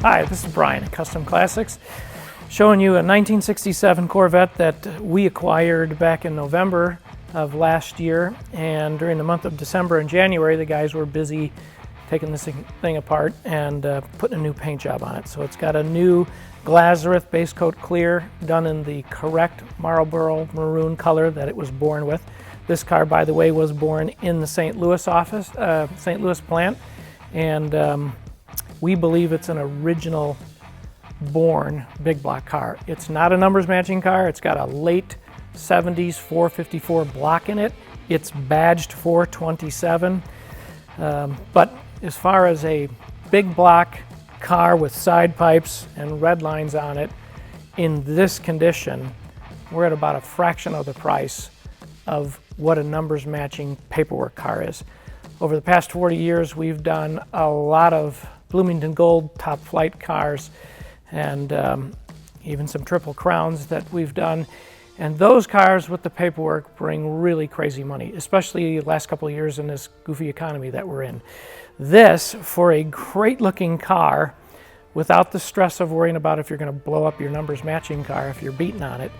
Hi, this is Brian at Custom Classics, showing you a 1967 Corvette that we acquired back in November of last year, and during the month of December and January the guys were busy taking this thing apart and putting a new paint job on it. So it's got a new Glasurit base coat clear done in the correct Marlboro Maroon color that it was born with. This car, by the way, was born in the St. Louis office, St. Louis plant, and we believe it's an original born big block car. It's not a numbers matching car. It's got a late 70s 454 block in it. It's badged 427. But as far as a big block car with side pipes and red lines on it, in this condition, we're at about a fraction of the price of what a numbers matching paperwork car is. Over the past 40 years, we've done a lot of Bloomington Gold top flight cars and even some Triple Crowns that we've done. And those cars with the paperwork bring really crazy money, especially the last couple of years in this goofy economy that we're in. This, for a great looking car, without the stress of worrying about if you're going to blow up your numbers matching car if you're beating on it.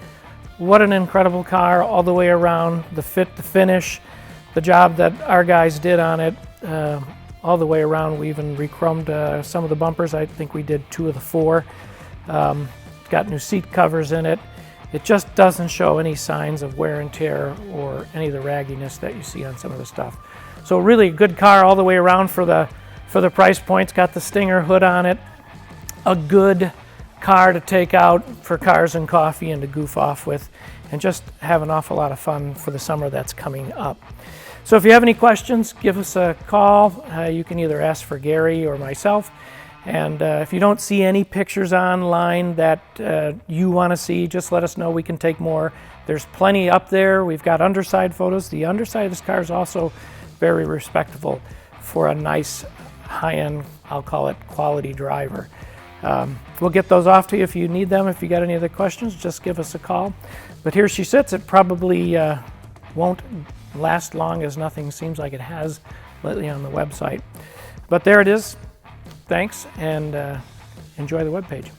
What an incredible car all the way around, the fit, the finish, the job that our guys did on it. All the way around. We even re-chromed some of the bumpers. I think we did 2 of the 4. Got new seat covers in it. It just doesn't show any signs of wear and tear or any of the ragginess that you see on some of the stuff. So really a good car all the way around for the price point. It's got the Stinger hood on it. A good car to take out for cars and coffee and to goof off with and just have an awful lot of fun for the summer that's coming up. So if you have any questions, give us a call. You can either ask for Gary or myself. And if you don't see any pictures online that you want to see, just let us know. We can take more. There's plenty up there. We've got underside photos. The underside of this car is also very respectable for a nice high-end, I'll call it, quality driver. We'll get those off to you if you need them. If you got any other questions, just give us a call. But here she sits. It probably won't last long, as nothing seems like it has lately on the website. But there it is. Thanks, and enjoy the webpage.